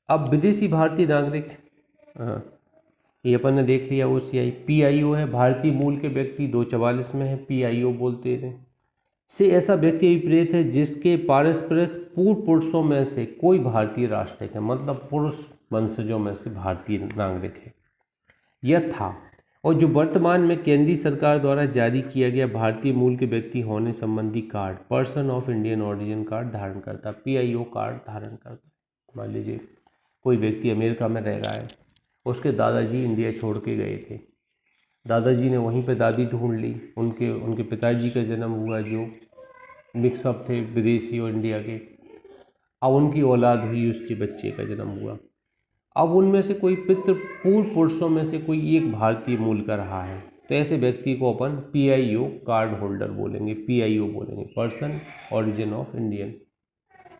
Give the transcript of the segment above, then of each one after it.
अब विदेशी भारतीय नागरिक, हाँ, ये अपन ने देख लिया। OCI PIO है, भारतीय मूल के व्यक्ति 244 में है, PIO बोलते हैं। से ऐसा व्यक्ति अभिप्रेत है जिसके पारस्परिक पूर्व पुरुषों में से कोई भारतीय राष्ट्रिक है, मतलब पुरुष वंशजों में से भारतीय नागरिक है यह था, और जो वर्तमान में केंद्रीय सरकार द्वारा जारी किया गया भारतीय मूल के व्यक्ति होने संबंधी card, person of Indian origin card धारण करता, PIO कार्ड धारण करता। मान लीजिए कोई व्यक्ति अमेरिका में रह रहा है, उसके दादाजी इंडिया छोड़ के गए थे, दादाजी ने वहीं पे दादी ढूंढ ली, उनके पिताजी का जन्म हुआ जो मिक्सअप थे विदेशी और इंडिया के, अब उनकी औलाद हुई, उसके बच्चे का जन्म हुआ। अब उनमें से कोई पूर्व पुरुषों में से कोई एक भारतीय मूल का रहा है, तो ऐसे व्यक्ति को अपन PIO कार्ड होल्डर बोलेंगे, PIO बोलेंगे, पर्सन ऑरिजिन ऑफ इंडियन।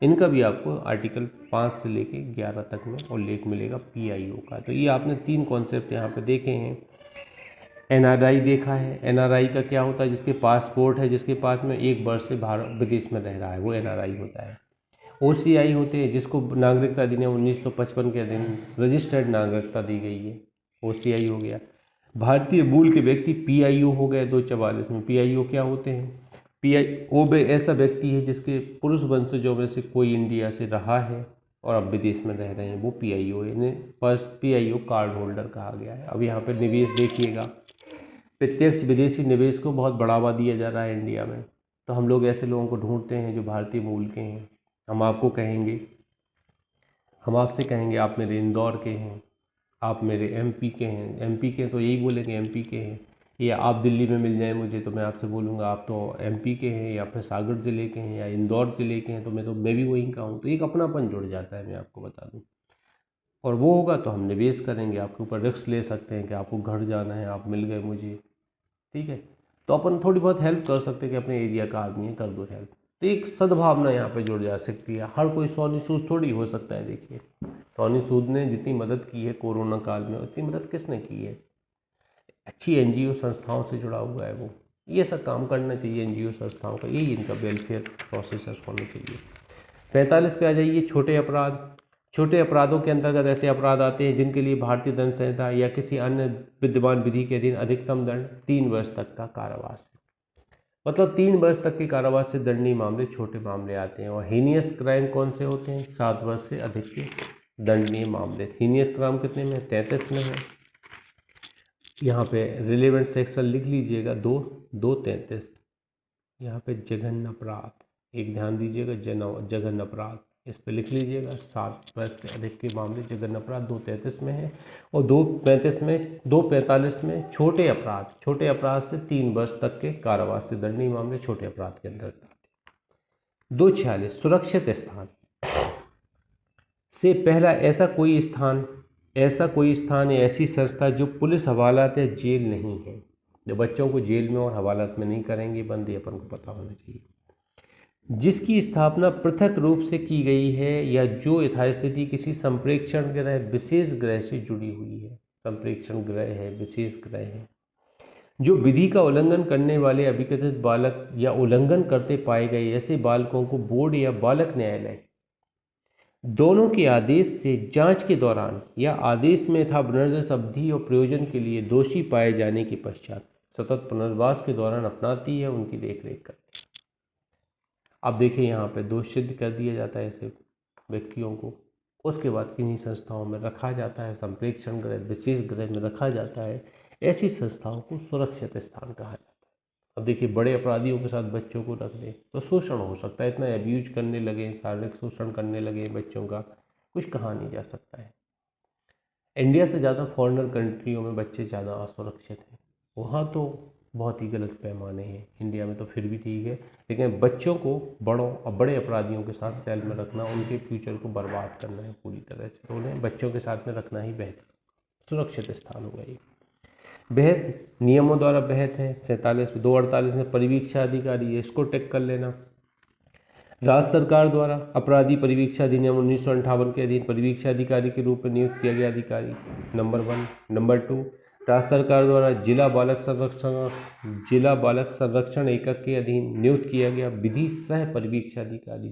इनका भी आपको आर्टिकल 5 से लेके 11 तक में और लेख मिलेगा PIO का। तो ये आपने 3 कॉन्सेप्ट यहाँ पे देखे हैं। NRI देखा है, NRI का क्या होता है, जिसके पासपोर्ट है, जिसके पास में 1 वर्ष से बाहर विदेश में रह रहा है, वो NRI होता है। OCI होते हैं जिसको नागरिकता अधिनियम 1955 के अधीन रजिस्टर्ड नागरिकता दी गई है, OCI हो गया। भारतीय मूल के व्यक्ति PIO हो गए 244 में। PIO क्या होते हैं, PIO में ऐसा व्यक्ति है जिसके पुरुष वंशजों में से कोई इंडिया से रहा है और अब विदेश में रह रहे हैं, वो PIO है, इन्हें PIO कार्ड होल्डर कहा गया है। अब यहाँ पर निवेश देखिएगा, प्रत्यक्ष विदेशी निवेश को बहुत बढ़ावा दिया जा रहा है इंडिया में, तो हम लोग ऐसे लोगों को ढूंढते हैं जो भारतीय मूल के हैं। हम आपसे कहेंगे आप मेरे इंदौर के हैं, आप मेरे MP के हैं, MP के तो यही बोलेंगे MP के हैं, या आप दिल्ली में मिल जाएं मुझे तो मैं आपसे बोलूँगा आप तो MP के हैं, या फिर सागर ज़िले के हैं, या इंदौर ज़िले के हैं, तो मैं भी वहीं का हूँ, तो एक अपनापन जुड़ जाता है, मैं आपको बता दूँ। और वो होगा तो हम निवेश करेंगे, आपके ऊपर रिस्क ले सकते हैं कि आपको घर जाना है, आप मिल गए मुझे, ठीक है, तो अपन थोड़ी बहुत हेल्प कर सकते हैं कि अपने एरिया का आदमी है, कर दो हेल्प। तो एक सद्भावना यहाँ पे जुड़ जा सकती है। हर कोई सोनी सूद थोड़ी हो सकता है। देखिए सोनी सूद ने जितनी मदद की है कोरोना काल में, उतनी मदद किसने की है, अच्छी NGO संस्थाओं से जुड़ा हुआ है वो। ये सब काम करना चाहिए NGO संस्थाओं का, यही इनका वेलफेयर प्रोसेस होना चाहिए। 45 पे आ जाइए, छोटे अपराध। छोटे अपराधों के अंतर्गत ऐसे अपराध आते हैं जिनके लिए भारतीय दंड संहिता या किसी अन्य विद्यमान विधि के अधीन अधिकतम दंड 3 वर्ष तक का कारावास है। मतलब 3 वर्ष तक के कारावास से दंडनीय मामले छोटे मामले आते हैं। और हीनियस क्राइम कौन से होते हैं, 7 वर्ष से अधिक के दंडनीय मामले। हीनियस क्राइम कितने में, 33 में है। यहाँ पे रिलेवेंट सेक्शन लिख लीजिएगा, 233। यहाँ पे जघन्य अपराध, एक ध्यान दीजिएगा, जघन्य अपराध, इस पे लिख लीजिएगा। 7 वर्ष से अधिक के मामले जघन्य अपराध 233 में है। और 245 में छोटे अपराध से 3 वर्ष तक के कारावास से दंडनीय मामले छोटे अपराध के अंतर्गत आते हैं। 246 सुरक्षित स्थान से पहला ऐसा कोई स्थान या ऐसी संस्था जो पुलिस, हवालात या जेल नहीं है। जो बच्चों को जेल में और हवालात में नहीं करेंगे बंद, ये अपन को पता होना चाहिए। जिसकी स्थापना पृथक रूप से की गई है या जो यथास्थिति किसी संप्रेक्षण ग्रह, विशेष ग्रह से जुड़ी हुई है। संप्रेक्षण ग्रह है, विशेष ग्रह है। जो विधि का उल्लंघन करने वाले अभिकथित बालक या उल्लंघन करते पाए गए ऐसे बालकों को बोर्ड या बालक न्यायालय दोनों के आदेश से जांच के दौरान या आदेश में था पुनर्वास अवधि और प्रयोजन के लिए दोषी पाए जाने के पश्चात सतत पुनर्वास के दौरान अपनाती है, उनकी देखरेख करती है। अब देखिए यहाँ पे दोष सिद्ध कर दिया जाता है ऐसे व्यक्तियों को, उसके बाद किन्हीं संस्थाओं में रखा जाता है, संप्रेक्षण गृह, विशेष गृह में रखा जाता है। ऐसी संस्थाओं को सुरक्षित स्थान कहा जाता है। अब देखिए बड़े अपराधियों के साथ बच्चों को रख दें तो शोषण हो सकता है, इतना एब्यूज करने लगे, शारीरिक शोषण करने लगे बच्चों का, कुछ कहा नहीं जा सकता है। इंडिया से ज़्यादा फॉरेनर कंट्रियों में बच्चे ज़्यादा असुरक्षित हैं, वहाँ तो बहुत ही गलत पैमाने हैं। इंडिया में तो फिर भी ठीक है, लेकिन बच्चों को बड़ों और बड़े अपराधियों के साथ सेल में रखना, उनके फ्यूचर को बर्बाद करना है पूरी तरह से, तो उन्हें बच्चों के साथ में रखना ही बेहतर सुरक्षित स्थान होगा। ये बेहद नियमों द्वारा बेहद है। 248 में परिवीक्षा अधिकारी है, इसको टिक कर लेना। राज्य सरकार द्वारा अपराधी परिवीक्षा अधिनियम 1958 के अधीन परिवीक्षा अधिकारी के रूप में नियुक्त किया गया अधिकारी, नंबर 1। नंबर 2, राज्य सरकार द्वारा जिला बालक संरक्षण एकक के अधीन नियुक्त किया गया विधि सह परिवीक्षा अधिकारी,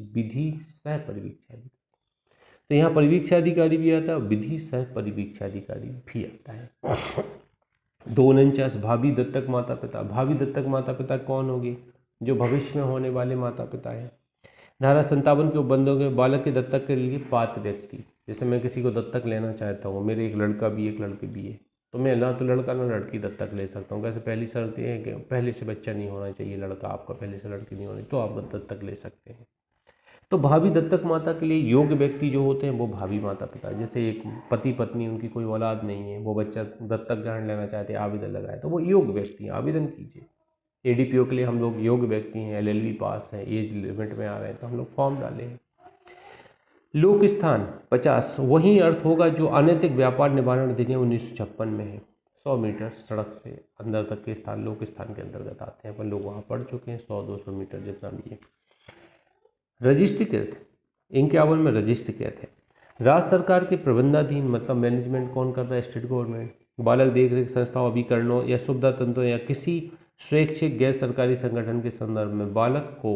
तो यहाँ परिवीक्षा अधिकारी भी आता है और विधि सह परिवीक्षा अधिकारी भी आता है। 249 भावी दत्तक माता पिता। भावी दत्तक माता पिता कौन होंगे? जो भविष्य में होने वाले माता पिता हैं। धारा 57 के उपबंधों के बालक के दत्तक के लिए पात्र व्यक्ति, जैसे मैं किसी को दत्तक लेना चाहता हूँ, मेरे एक लड़का भी एक लड़की भी है, तो मैं ना तो लड़का ना लड़की दत्तक ले सकता हूँ। कैसे? पहली शर्त ये है कि पहले से बच्चा नहीं होना चाहिए लड़का आपका, पहले से लड़की नहीं होनी, तो आप दत्तक ले सकते हैं। तो भावी दत्तक माता के लिए योग्य व्यक्ति जो होते हैं वो भावी माता पिता। जैसे एक पति पत्नी, उनकी कोई औलाद नहीं है, वो बच्चा दत्तक ग्रहण लेना चाहते हैं, आवेदन लगाए, तो वो योग्य व्यक्ति हैं, आवेदन कीजिए। एडीपीओ के लिए हम लोग योग्य व्यक्ति हैं, एलएलबी पास हैं, एज लिमिट में आ रहे हैं, तो हम लोग फॉर्म डाले हैं। लोक स्थान 50 वही अर्थ होगा जो अनैतिक व्यापार निवारण अधिनियम 1956 में है। 100 मीटर सड़क से अंदर तक के स्थान लोक स्थान के अंतर्गत आते हैं। अपन लोग वहाँ पढ़ चुके हैं, 100-200 मीटर जितना भी है। रजिस्ट्रीकृत 51 में रजिस्ट्रीकृत है। राज्य सरकार के प्रबंधाधीन, मतलब मैनेजमेंट कौन कर रहा है? State government. बालक देखरेख संस्थाओं, अभिकरणों या सुविधा तंत्रों या किसी स्वैच्छिक गैर सरकारी संगठन के संदर्भ में बालक को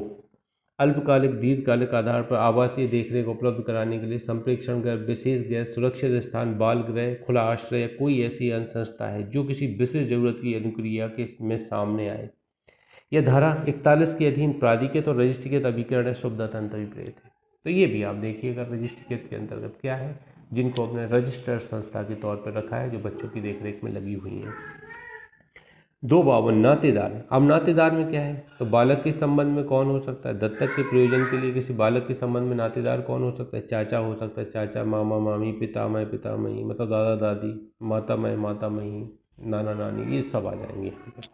अल्पकालिक दीर्घकालिक आधार पर आवासीय देखरेख उपलब्ध कराने के लिए संप्रेक्षण गृह, विशेष गृह, सुरक्षित स्थान, बाल गृह, खुला आश्रय या कोई ऐसी अन्य संस्था है जो किसी विशेष जरूरत की अनुक्रिया के में सामने आए। यह धारा 41 के अधीन प्राधिकृत और रजिस्ट्रीकृत अभिकरण है, सुविधा तंत्र विपरीत है। तो ये भी आप देखिएगा रजिस्ट्रीकृत के अंतर्गत क्या है, जिनको अपने रजिस्टर्ड संस्था के तौर पर रखा है, जो बच्चों की देखरेख में लगी हुई है। 252 नातेदार। अब नातेदार में क्या है? तो बालक के संबंध में कौन हो सकता है? दत्तक के प्रयोजन के लिए किसी बालक के संबंध में नातेदार कौन हो सकता है? चाचा हो सकता है, चाचा, मामा मामी, पितामह पितामही, मतलब दादा दादी, मातामह मातामही, नाना नानी, ये सब आ जाएंगे यहाँ पर।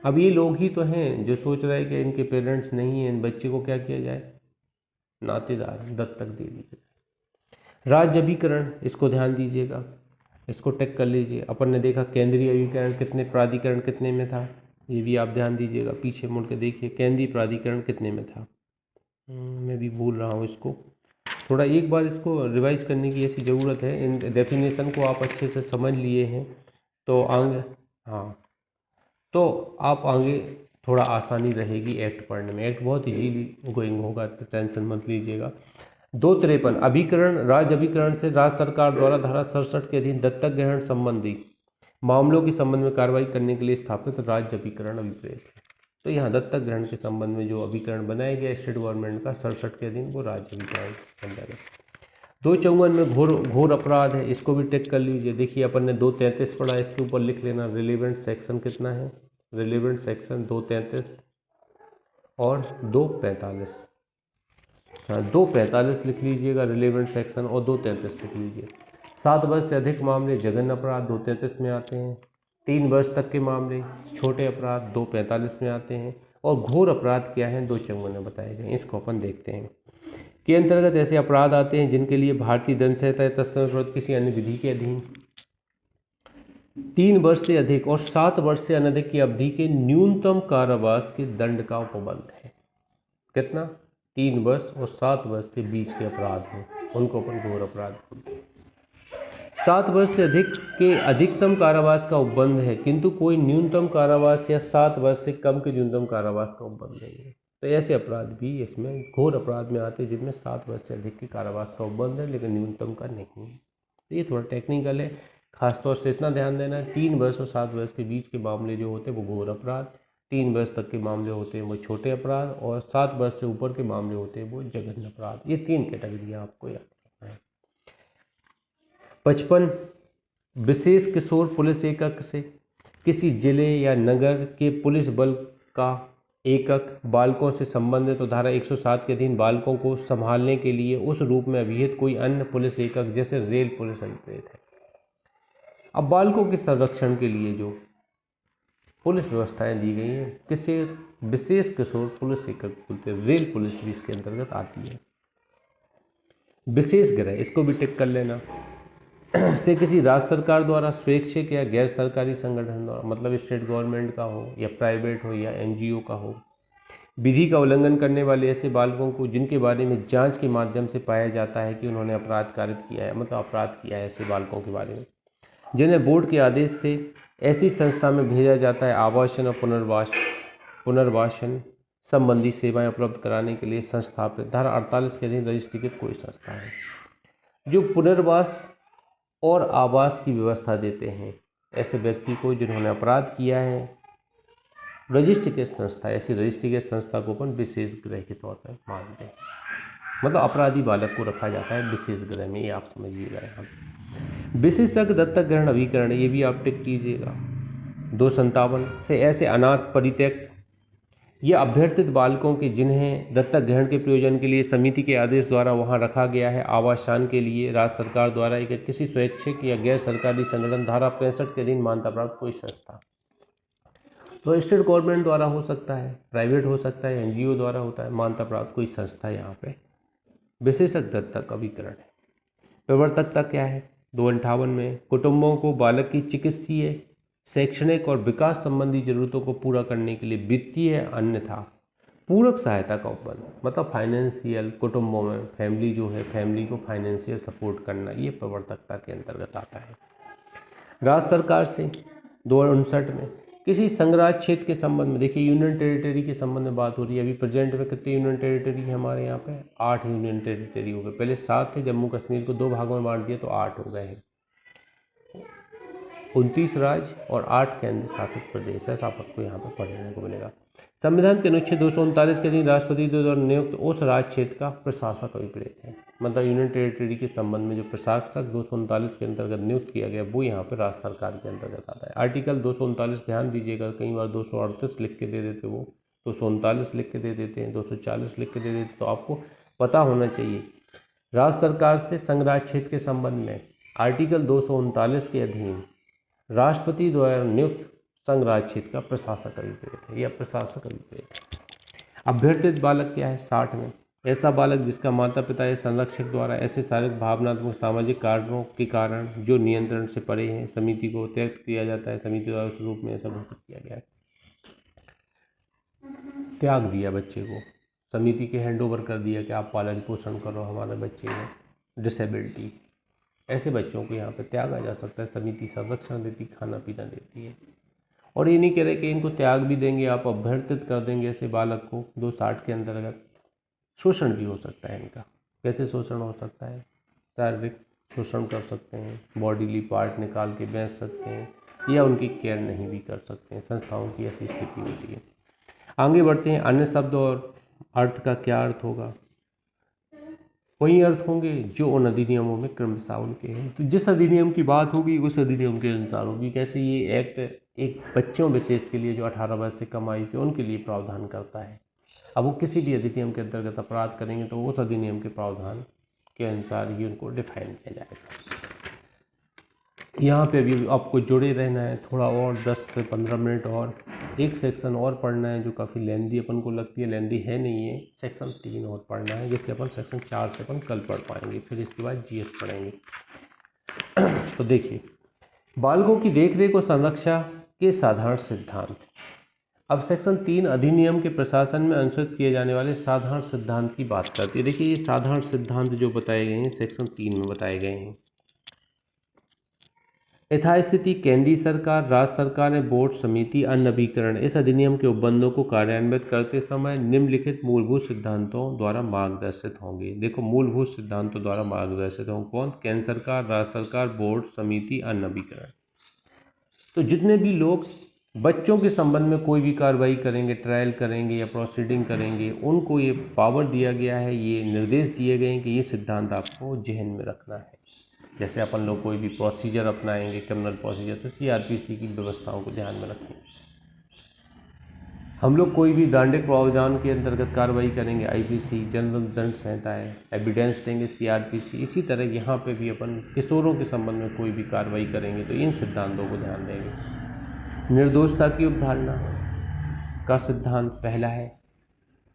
अब ये लोग ही तो हैं जो सोच रहे हैं कि इनके पेरेंट्स नहीं हैं, इन बच्चे को क्या किया जाए? नातेदार दत्तक दे दिया जाए। राज्य अभिकरण, इसको ध्यान दीजिएगा, इसको टिक कर लीजिए। अपन ने देखा केंद्रीय अभिकरण कितने, प्राधिकरण कितने में था, ये भी आप ध्यान दीजिएगा। पीछे मुड़ के देखिए केंद्रीय प्राधिकरण कितने में था। मैं भी भूल रहा हूँ इसको, थोड़ा एक बार इसको रिवाइज करने की ऐसी ज़रूरत है। इन डेफिनेशन को आप अच्छे से समझ लिए हैं तो आगे, हाँ, तो आप आगे थोड़ा आसानी रहेगी एक्ट पढ़ने में। एक्ट बहुत इजीली गोइंग होगा, तो टेंशन मत लीजिएगा। 253 अभिकरण। राज्य अभिकरण से राज्य सरकार द्वारा धारा 67 के अधीन दत्तक ग्रहण संबंधी मामलों के संबंध में कार्रवाई करने के लिए स्थापित राज्य अभिकरण अभिप्रेत है। तो यहाँ दत्तक ग्रहण के संबंध में जो अभिकरण बनाया गया स्टेट गवर्नमेंट का 67 के अधीन, वो राज्य अभिकरण बन जाएगा। 254 में घोर अपराध है, इसको भी टिक कर लीजिए। देखिए अपन ने 233 पढ़ा, इसके ऊपर लिख लेना रिलेवेंट सेक्शन कितना है। रिलेवेंट सेक्शन 233 और 245, हाँ 245 लिख लीजिएगा रिलेवेंट सेक्शन, और 233 लिख लीजिए। 7 वर्ष से अधिक मामले जघन्य अपराध 233 में आते हैं। 3 वर्ष तक के मामले छोटे अपराध 245 में आते हैं। और घोर अपराध क्या है 254 में बताए गए, इसको अपन देखते हैं। के अंतर्गत ऐसे अपराध आते हैं जिनके लिए भारतीय दंड संहिता या तत्संबंधी किसी अन्य विधि के अधीन 3 वर्ष से अधिक और 7 वर्ष से अनधिक की अवधि के न्यूनतम कारावास के दंड का उपबंध है। कितना? 3 वर्ष और 7 वर्ष के बीच के अपराध हैं, उनको अपन घोर अपराध बोलते हैं। 7 वर्ष से अधिक के अधिकतम कारावास का उपबंध है, किंतु कोई न्यूनतम कारावास या 7 वर्ष से कम के न्यूनतम कारावास का उपबंध नहीं है। तो ऐसे अपराध भी इसमें घोर अपराध में आते हैं जिनमें 7 वर्ष से अधिक के कारावास का उपबंध है, लेकिन न्यूनतम का नहीं है। तो ये थोड़ा टेक्निकल है, खासतौर से इतना ध्यान देना है 3 वर्ष और 7 वर्ष के बीच के मामले जो होते हैं वो घोर अपराध, 3 वर्ष तक के मामले होते हैं वो छोटे अपराध, और 7 वर्ष से ऊपर के मामले होते हैं वो जघन्य अपराध। ये 3 कैटेगरियाँ आपको याद रखना है। 55 विशेष किशोर पुलिस एकक से किसी जिले या नगर के पुलिस बल का एकक बालकों से संबंधित तो धारा 107 के अधीन बालकों को संभालने के लिए उस रूप में अभिहित कोई अन्य पुलिस एकक जैसे रेल पुलिस अभिप्रेत है। अब बालकों के संरक्षण के लिए जो पुलिस व्यवस्थाएं दी गई हैं किसे विशेष किशोर पुलिस एकक बोलते हैं, रेल पुलिस भी इसके अंतर्गत आती है। विशेष गृह, इसको भी टिक कर लेना, से किसी राज्य सरकार द्वारा स्वैच्छिक या गैर सरकारी संगठन द्वारा, मतलब स्टेट गवर्नमेंट का हो या प्राइवेट हो या एनजीओ का हो, विधि का उल्लंघन करने वाले ऐसे बालकों को जिनके बारे में जांच के माध्यम से पाया जाता है कि उन्होंने अपराध कारित किया है, मतलब अपराध किया है, ऐसे बालकों के बारे में जिन्हें बोर्ड के आदेश से ऐसी संस्था में भेजा जाता है आवासन और पुनर्वासन संबंधी सेवाएं उपलब्ध कराने के लिए संस्थापित। धारा 48 के अधीन रजिस्ट्रीकृत कोई संस्था है जो पुनर्वास और आवास की व्यवस्था देते हैं ऐसे व्यक्ति को जिन्होंने अपराध किया है। रजिस्ट्रीकृत संस्था, ऐसी रजिस्ट्रीकृत संस्था को अपन विशेष गृह के तौर पर मानते हैं। मतलब अपराधी बालक को रखा जाता है विशेष गृह में, ये आप समझिएगा। यहाँ विशेषज्ञ दत्तक ग्रहण अभिकरण, ये भी आप टिक कीजिएगा। 257 से ऐसे अनाथ, परित्यक्त या अभ्यर्थित बालकों के जिन्हें दत्तक ग्रहण के प्रयोजन के लिए समिति के आदेश द्वारा वहां रखा गया है, आवासन के लिए राज्य सरकार द्वारा एक किसी स्वैच्छिक या गैर सरकारी संगठन, धारा 65 के अधीन मान्यता प्राप्त कोई संस्था, तो स्टेट गवर्नमेंट द्वारा हो सकता है, प्राइवेट हो सकता है, एनजीओ द्वारा होता है, मान्यता प्राप्त कोई संस्था यहाँ पे विशेषज्ञ दत्तक अभिकरण है। प्रवर्तकता क्या है? 258 में कुटुंबों को बालक की चिकित्सीय, शैक्षणिक और विकास संबंधी जरूरतों को पूरा करने के लिए वित्तीय अन्यथा पूरक सहायता का उपबंध, मतलब फाइनेंशियल, कुटुंबों में फैमिली जो है, फैमिली को फाइनेंशियल सपोर्ट करना, ये प्रवर्तकता के अंतर्गत आता है। राज्य सरकार से 259 में किसी संघराज्य क्षेत्र के संबंध में, देखिए यूनियन टेरिटरी के संबंध में बात हो रही है। अभी प्रेजेंट में कितने यूनियन टेरिटरी है हमारे यहाँ पे? 8 यूनियन टेरिटरी हो गए। पहले 7 थे, जम्मू कश्मीर को 2 भागों में बांट दिया तो 8 हो गए हैं। 29 राज्य और 8 केंद्र शासित प्रदेश, ऐसा आपको यहाँ पर पढ़ने को मिलेगा। संविधान के अनुच्छेद 239 के अधीन राष्ट्रपति द्वारा नियुक्त उस राज्य क्षेत्र का प्रशासक अभिप्रेत है। मतलब यूनियन टेरिटरी के संबंध में जो प्रशासक 239 के अंतर्गत नियुक्त किया गया वो यहाँ पर राज्य सरकार के अंतर्गत आता है। आर्टिकल 239 ध्यान दीजिएगा, कई बार 238 लिख के दे देते, वो 239 लिख के दे देते हैं, 240 लिख के दे देते, तो आपको पता होना चाहिए राज्य सरकार से संघराज्य क्षेत्र के संबंध में आर्टिकल 239 के अधीन राष्ट्रपति द्वारा नियुक्त संघराज्य क्षेत्र का प्रशासक अभिप्रेत है या प्रशासक अभिप्रेत है। अभ्यर्थित बालक क्या है? 60 में ऐसा बालक जिसका माता पिता या संरक्षक द्वारा ऐसे शारीरिक, भावनात्मक, सामाजिक कारणों के कारण जो नियंत्रण से परे हैं, समिति को त्याग किया जाता है। समिति द्वारा उस रूप में ऐसा घोषित किया गया है, त्याग दिया बच्चे को, समिति के हैंड ओवर कर दिया कि आप पालन पोषण करो हमारे बच्चे में डिसेबिलिटी, ऐसे बच्चों को यहाँ पे त्यागा जा सकता है। समिति संरक्षण देती, खाना पीना देती है। और ये नहीं कह रहे कि इनको त्याग भी देंगे, आप अभ्यर्थित कर देंगे ऐसे बालक को। 260 के अंतर्गत शोषण भी हो सकता है इनका। कैसे शोषण हो सकता है? शारीरिक शोषण कर सकते हैं, बॉडीली पार्ट निकाल के बेच सकते हैं, या उनकी केयर नहीं भी कर सकते हैं। संस्थाओं की ऐसी स्थिति होती है। आगे बढ़ते हैं। अन्य शब्द और अर्थ का क्या अर्थ होगा? वही अर्थ होंगे जो उन अधिनियमों में क्रमशः उनके हैं। तो जिस अधिनियम की बात होगी उस अधिनियम के अनुसार होगी। कैसे ये एक्ट एक बच्चों विशेष के लिए जो 18 वर्ष से कम आयु के उनके लिए प्रावधान करता है। अब वो किसी भी अधिनियम के अंतर्गत अपराध करेंगे तो उस अधिनियम के प्रावधान के अनुसार ही उनको डिफाइन किया जाएगा। यहाँ पे भी आपको जुड़े रहना है थोड़ा और 10 से 15 मिनट और। एक सेक्शन और पढ़ना है जो काफ़ी लेंदी अपन को लगती है, लेंदी है नहीं है। सेक्शन 3 और पढ़ना है, जिससे अपन सेक्शन 4 से अपन कल पढ़ पाएंगे। फिर इसके बाद जीएस पढ़ेंगे। तो देखिए, बालकों की देखरेख और संरक्षा के साधारण सिद्धांत। अब सेक्शन 3 अधिनियम के प्रशासन में अनुसृत किए जाने वाले साधारण सिद्धांत की बात करती है। देखिए, ये साधारण सिद्धांत जो बताए गए हैं सेक्शन 3 में बताए गए हैं। यथास्थिति केंद्रीय सरकार, राज्य सरकार ने बोर्ड, समिति, अन्य अभिकरण इस अधिनियम के उपबंधों को कार्यान्वित करते समय निम्नलिखित मूलभूत सिद्धांतों द्वारा मार्गदर्शित होंगे। देखो, मूलभूत सिद्धांतों द्वारा मार्गदर्शित होंगे कौन? केंद्र सरकार, राज्य सरकार, बोर्ड, समिति, अन्य अभिकरण। तो जितने भी लोग बच्चों के संबंध में कोई भी कार्रवाई करेंगे, ट्रायल करेंगे या प्रोसीडिंग करेंगे, उनको ये पावर दिया गया है, ये निर्देश दिए गए हैं कि ये सिद्धांत आपको जहन में रखना है। जैसे अपन लोग कोई भी प्रोसीजर अपनाएंगे, क्रिमिनल प्रोसीजर, तो सीआरपीसी की व्यवस्थाओं को ध्यान में रखें। हम लोग कोई भी दंडिक प्रावधान के अंतर्गत कार्रवाई करेंगे, आईपीसी, जनरल दंड संहिता है, एविडेंस देंगे सीआरपीसी। इसी तरह यहाँ पे भी अपन किशोरों के संबंध में कोई भी कार्रवाई करेंगे तो इन सिद्धांतों को ध्यान देंगे। निर्दोषता की अवधारणा का सिद्धांत पहला है,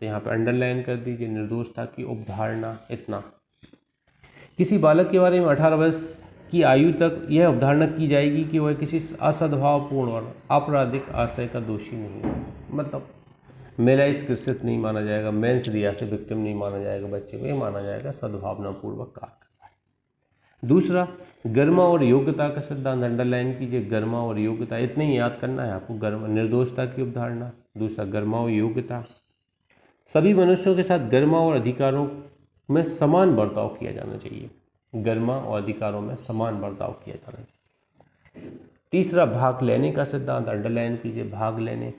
तो यहाँ पे अंडरलाइन कर दीजिए, निर्दोषता की अवधारणा। इतना किसी बालक के बारे में 18 वर्ष की आयु तक यह अवधारणा की जाएगी कि वह किसी असद्भावपूर्ण और आपराधिक आशय का दोषी नहीं है। मतलब मेलाइज कृषित नहीं माना जाएगा, मेंस रिया से विक्टिम नहीं माना जाएगा बच्चे को, ये माना जाएगा सद्भावनापूर्वक कार्य कर रहा है। दूसरा, गर्मा और योग्यता का सिद्धांत, अंडरलाइन कीजिए, गर्मा और योग्यता। इतने ही याद करना है आपको, गर्मा निर्दोषता की अवधारणा, दूसरा गर्मा और योग्यता। सभी मनुष्यों के साथ गरिमा और अधिकारों में समान बर्ताव किया जाना चाहिए। गरिमा और अधिकारों में समान बर्ताव किया जाना चाहिए। तीसरा, भाग लेने का सिद्धांत, अंडरलाइन कीजिए। भाग लेने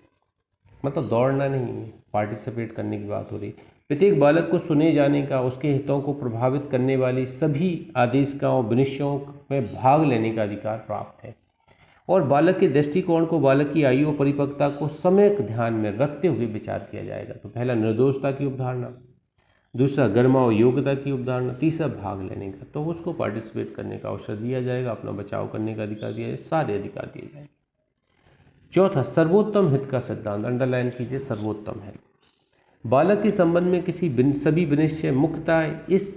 मतलब दौड़ना नहीं, पार्टिसिपेट करने की बात हो रही। प्रत्येक बालक को सुने जाने का, उसके हितों को प्रभावित करने वाली सभी आदेशिकाओं विनिश्चयों में भाग लेने का अधिकार प्राप्त है। और बालक के दृष्टिकोण को, बालक की आयु और परिपक्वता को सम्यक ध्यान में रखते हुए विचार किया जाएगा। तो पहला, निर्दोषता की अवधारणा, दूसरा गरिमा और योग्यता की अवधारणा, तीसरा भाग लेने का, तो उसको पार्टिसिपेट करने का अवसर दिया जाएगा, अपना बचाव करने का अधिकार दिया जाएगा, सारे अधिकार दिए जाएंगे। चौथा, सर्वोत्तम हित का सिद्धांत, अंडरलाइन कीजिए, सर्वोत्तम हित। बालक के संबंध में सभी विनिश्चय मुख्यतः इस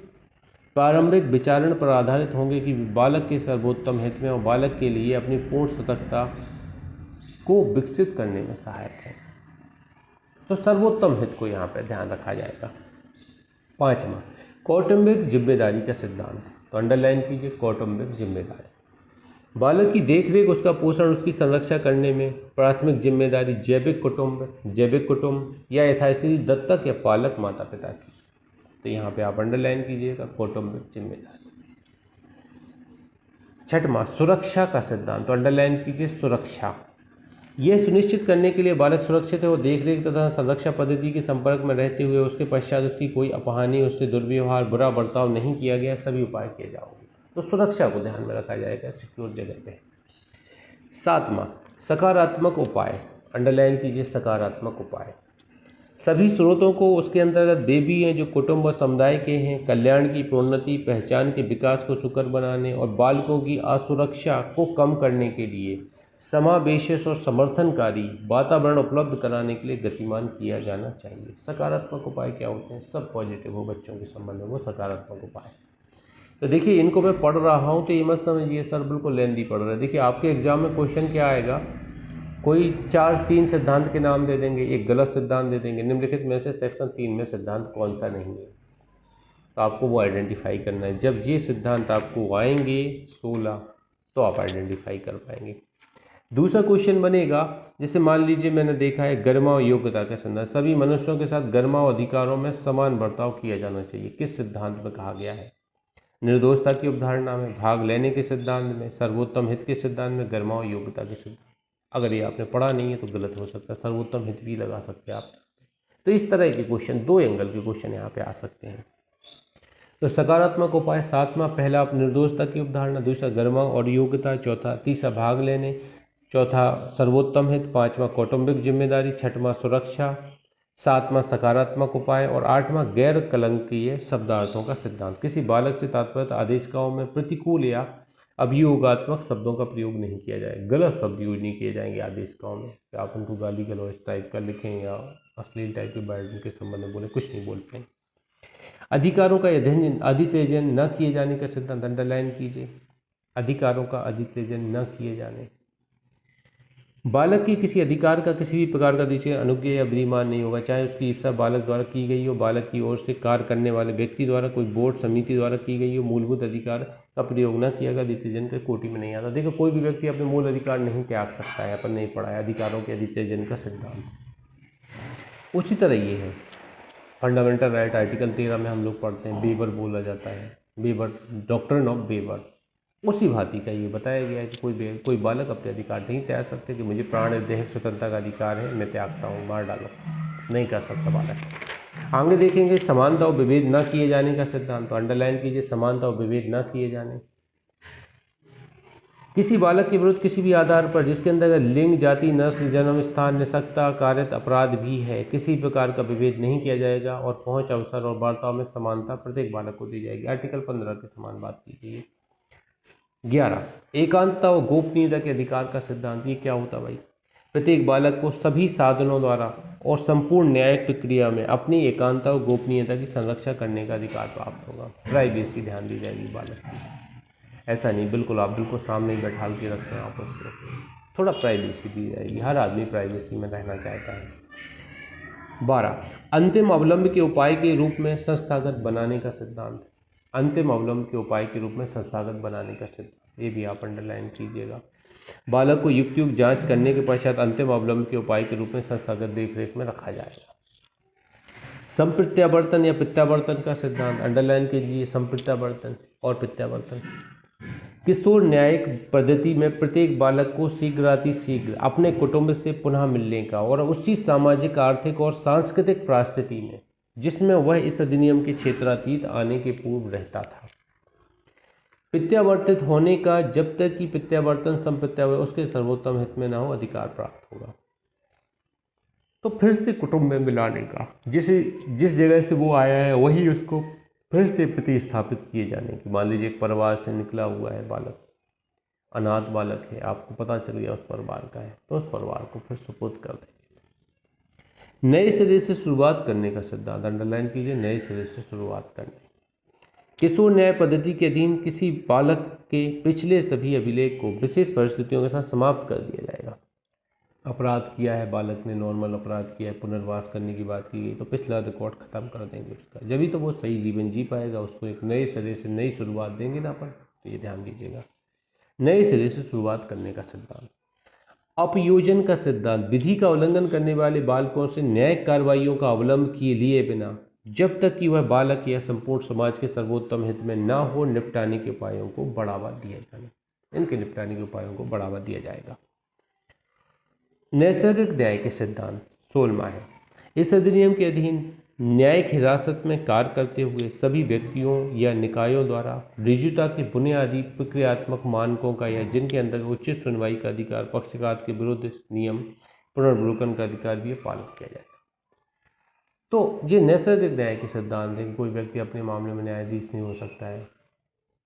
प्रारंभिक विचारण पर आधारित होंगे कि बालक के सर्वोत्तम हित में और बालक के लिए अपनी पूर्ण सतर्कता को विकसित करने में सहायक है। तो सर्वोत्तम हित को यहाँ पर ध्यान रखा जाएगा। पांचवा, कौटुंबिक जिम्मेदारी का सिद्धांत, तो अंडरलाइन कीजिए, कौटुंबिक जिम्मेदारी। बालक की देखरेख, उसका पोषण, उसकी संरक्षा करने में प्राथमिक जिम्मेदारी जैविक कुटुंब या यथास्थिति दत्तक या पालक माता पिता की। तो यहाँ पे आप अंडरलाइन कीजिएगा, कौटुंबिक जिम्मेदारी। छठवां, सुरक्षा का सिद्धांत, तो अंडरलाइन कीजिए, सुरक्षा। यह सुनिश्चित करने के लिए बालक सुरक्षित है और देखरेख तथा संरक्षा पद्धति के संपर्क में रहते हुए उसके पश्चात उसकी कोई अपहानि, उससे दुर्व्यवहार, बुरा बर्ताव नहीं किया गया, सभी उपाय किए जाओगे। तो सुरक्षा को ध्यान में रखा जाएगा सिक्योर जगह पे। सातवां, सकारात्मक उपाय, अंडरलाइन कीजिए, सकारात्मक उपाय। सभी स्रोतों को उसके अंतर्गत वे भी हैं जो कुटुंब और समुदाय के हैं, कल्याण की प्रोन्नति, पहचान के विकास को सुकर बनाने और बालकों की असुरक्षा को कम करने के लिए समावेशक और समर्थनकारी वातावरण उपलब्ध कराने के लिए गतिमान किया जाना चाहिए। सकारात्मक उपाय क्या होते हैं? सब पॉजिटिव हो बच्चों के संबंध में, वो सकारात्मक उपाय। तो देखिए, इनको मैं पढ़ रहा हूँ तो ये मत समझिए सर बिल्कुल लेंदी पढ़ रहा है। देखिए, आपके एग्जाम में क्वेश्चन क्या आएगा, कोई 4-3 सिद्धांत के नाम दे देंगे, एक गलत सिद्धांत दे देंगे, निम्नलिखित में से सेक्शन 3 में सिद्धांत कौन सा नहीं है, तो आपको वो आइडेंटिफाई करना है। जब ये सिद्धांत आपको आएंगे 16 तो आप आइडेंटिफाई कर पाएंगे। दूसरा क्वेश्चन बनेगा, जैसे मान लीजिए मैंने देखा है गरिमा और योग्यता का सिद्धांत, सभी मनुष्यों के साथ गरिमा और अधिकारों में समान बर्ताव किया जाना चाहिए। किस सिद्धांत में कहा गया है? निर्दोषता की अवधारणा में, भाग लेने के सिद्धांत में, सर्वोत्तम हित के सिद्धांत में, गरिमा और योग्यता के सिद्धांत। अगर ये आपने पढ़ा नहीं है तो गलत हो सकता है, सर्वोत्तम हित भी लगा सकते हैं आप। तो इस तरह के क्वेश्चन, 2 एंगल के क्वेश्चन यहाँ पे आ सकते हैं। तो सकारात्मक उपाय, सातवां, पहला आप निर्दोषता की अवधारणा, दूसरा गरिमा और योग्यता, चौथा, तीसरा भाग लेने, चौथा सर्वोत्तम हित, पांचवा कौटुंबिक जिम्मेदारी, छठवां सुरक्षा, सातवां सकारात्मक उपाय और आठवां गैर कलंकीय शब्दार्थों का सिद्धांत। किसी बालक से तात्पर्य आदेशिकाओं में प्रतिकूल या अभियोगात्मक शब्दों का प्रयोग नहीं किया जाए। गलत शब्द यूज नहीं किए जाएंगे आदेशिकाओं में कि आप उनको गाली गलौज टाइप का लिखें या अश्लील टाइप के वर्ड उनके संबंध में बोले, कुछ नहीं बोल पाएंगे। अधिकारों का अधित्यजन न किए जाने का सिद्धांत, अंडरलाइन कीजिए, अधिकारों का अधित्यजन न किए जाने। बालक के किसी अधिकार का किसी भी प्रकार का दीजिए अनुज्ञा या विधिमान नहीं होगा, चाहे उसकी इच्छा बालक द्वारा की गई हो, बालक की ओर से कार्य करने वाले व्यक्ति द्वारा, कोई बोर्ड समिति द्वारा की गई हो। मूलभूत अधिकार का प्रयोग न किया गया अधित्यजन के कोटि में नहीं आता। देखो, कोई भी व्यक्ति अपने मूल अधिकार नहीं त्याग सकता है, अपन नहीं पढ़ा है अधिकारों के अधित्यजन का सिद्धांत। उसी तरह ये है फंडामेंटल राइट आर्टिकल 13 में हम लोग पढ़ते हैं, वेबर बोला जाता है, वेबर, डॉक्ट्रिन ऑफ वेबर। उसी भांति का ये बताया गया है कि कोई बालक अपने अधिकार नहीं त्याग सकते कि मुझे प्राण देह स्वतंत्रता का अधिकार है, मैं त्यागता हूँ, मार डालो, नहीं कर सकता बालक। आगे देखेंगे समानता और विभेद न किए जाने का सिद्धांत, तो अंडरलाइन कीजिए, समानता और विभेद न किए जाने। किसी बालक के विरुद्ध किसी भी आधार पर जिसके अंदर लिंग, जाति, नस्ल, जन्म स्थान, निषक्ता, कार्यत अपराध भी है, किसी प्रकार का विभेद नहीं किया जाएगा और पहुंच, अवसर और वार्ताओं में समानता प्रत्येक बालक को दी जाएगी। आर्टिकल 15 के समान बात की गई है। 11, एकांतता और गोपनीयता के अधिकार का सिद्धांत। ये क्या होता भाई? प्रत्येक बालक को सभी साधनों द्वारा और संपूर्ण न्यायिक प्रक्रिया में अपनी एकांतता और गोपनीयता की संरक्षा करने का अधिकार प्राप्त होगा। प्राइवेसी ध्यान दी जाएगी बालक की। ऐसा नहीं बिल्कुल आप बिल्कुल सामने ही बैठा के रखते हैं आप उसको, थोड़ा प्राइवेसी दी जाएगी। हर आदमी प्राइवेसी में रहना चाहता है। 12, अंतिम अवलंब के उपाय के रूप में संस्थागत बनाने का सिद्धांत। अंतिम अवलंब के उपाय के रूप में संस्थागत बनाने का सिद्धांत, ये भी आप अंडरलाइन कीजिएगा। बालक को युक्त जांच करने के पश्चात अंतिम अवलंब के उपाय के रूप में संस्थागत देखरेख में रखा जाएगा। संप्रत्यावर्तन या प्रत्यावर्तन का सिद्धांत अंडरलाइन कीजिए, संप्रत्यावर्तन और प्रत्यावर्तन। किशोर न्यायिक पद्धति में प्रत्येक बालक को शीघ्रातिशीघ्र अपने कुटुंब से पुनः मिलने का और उसी सामाजिक, आर्थिक और सांस्कृतिक परिस्थिति में जिसमें वह इस अधिनियम के क्षेत्रातीत आने के पूर्व रहता था, प्रत्यावर्तित होने का जब तक कि प्रत्यावर्तन संप्रत्यावर्तन उसके सर्वोत्तम हित में न हो अधिकार प्राप्त होगा। तो फिर से कुटुंब में मिलाने का, जिस जगह से वो आया है वही उसको फिर से प्रतिस्थापित किए जाने की। मान लीजिए एक परिवार से निकला हुआ है बालक, अनाथ बालक है, आपको पता चल गया उस परिवार का है, तो उस परिवार को फिर सुपुर्द कर देंगे। नए सिरे से शुरुआत करने का सिद्धांत अंडरलाइन कीजिए, नए सिरे से शुरुआत करने। किशोर न्याय पद्धति के अधीन किसी बालक के पिछले सभी अभिलेख को विशेष परिस्थितियों के साथ समाप्त कर दिया जाएगा। अपराध किया है बालक ने, नॉर्मल अपराध किया है, पुनर्वास करने की बात की गई, तो पिछला रिकॉर्ड खत्म कर देंगे उसका, जब ही तो वो सही जीवन जी पाएगा। उसको एक नए सिरे से नई शुरुआत देंगे ना अपन, तो ये ध्यान दीजिएगा, नए सिरे से शुरुआत करने का सिद्धांत। अपयोजन का सिद्धांत, विधि का उल्लंघन करने वाले बालकों से न्यायिक कार्रवाइयों का अवलंब किए लिए बिना जब तक कि वह बालक या संपूर्ण समाज के सर्वोत्तम हित में न हो निपटाने के उपायों को बढ़ावा दिया जाना, इनके निपटाने के उपायों को बढ़ावा दिया जाएगा। नैसर्गिक न्याय के सिद्धांत 16वां है। इस अधिनियम के अधीन न्यायिक हिरासत में कार्य करते हुए सभी व्यक्तियों या निकायों द्वारा ऋजुता के बुनियादी प्रक्रियात्मक मानकों का या जिनके अंतर्गत उचित सुनवाई का अधिकार, पक्षघात के विरुद्ध नियम पुनर्विलोकन का अधिकार भी पालन किया जाएगा। तो ये नैसर्गिक न्याय के सिद्धांत है। कोई व्यक्ति अपने मामले में न्यायाधीश नहीं हो सकता है,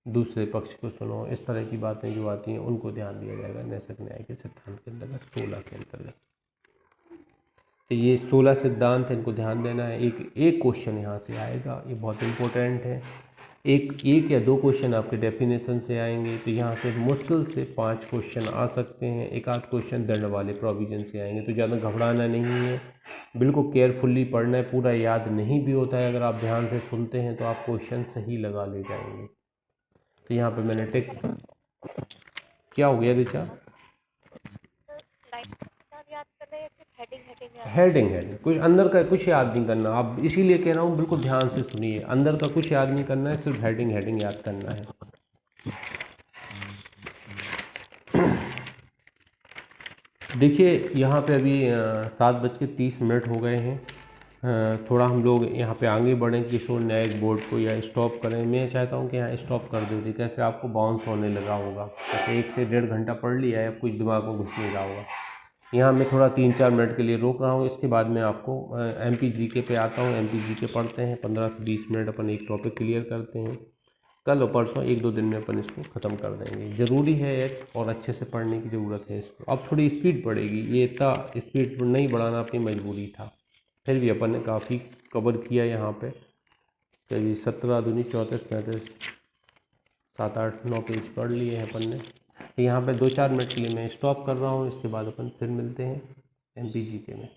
दूसरे पक्ष को सुनो, इस तरह की बातें जो आती हैं उनको ध्यान दिया जाएगा नैसर्गिक न्याय के सिद्धांत के अंतर्गत 16 के अंतर्गत। तो ये 16 सिद्धांत है, इनको ध्यान देना है। एक क्वेश्चन यहाँ से आएगा, ये बहुत इंपॉर्टेंट है। एक या दो क्वेश्चन आपके डेफिनेशन से आएंगे, तो यहाँ से मुश्किल से 5 क्वेश्चन आ सकते हैं। एक आध क्वेश्चन दंड वाले प्रोविजन से आएंगे, तो ज़्यादा घबराना नहीं है, बिल्कुल केयरफुल्ली पढ़ना है। पूरा याद नहीं भी होता है, अगर आप ध्यान से सुनते हैं तो आप क्वेश्चन सही लगा ले जाएंगे। तो यहाँ पे मैंने टिक, क्या हो गया रिचा? हेडिंग कुछ अंदर का कुछ याद नहीं करना, आप इसीलिए कह रहा हूँ बिल्कुल ध्यान से सुनिए। अंदर का कुछ याद नहीं करना है, सिर्फ हेडिंग याद करना है। देखिए यहाँ पे अभी 7:30 हो गए हैं। थोड़ा हम लोग यहाँ पे आगे बढ़ें, किशोर न्यायिक बोर्ड को या स्टॉप करें। मैं चाहता हूँ कि यहाँ स्टॉप कर देते, कैसे आपको बाउंस होने लगा होगा। जैसे 1 से 1.5 घंटा पढ़ लिया है, अब कुछ दिमाग में घुस नहीं रहा होगा। यहाँ मैं थोड़ा 3-4 मिनट के लिए रोक रहा हूँ, इसके बाद मैं आपको MPGK पे आता हूँ। MPGK पढ़ते हैं, 15 से 20 मिनट अपन एक टॉपिक क्लियर करते हैं। कल और परसों 1-2 दिन में अपन इसको ख़त्म कर देंगे। ज़रूरी है और अच्छे से पढ़ने की ज़रूरत है इसको। अब थोड़ी स्पीड बढ़ेगी, ये इतना स्पीड नहीं बढ़ाना अपनी मजबूरी था, फिर भी अपन ने काफ़ी कवर किया यहाँ पे। करीब 17 दूनी 34 35 7 8 9 पेज पढ़ लिए हैं अपन ने। यहाँ पे 2-4 मिनट के लिए मैं स्टॉप कर रहा हूँ, इसके बाद अपन फिर मिलते हैं MPGK में।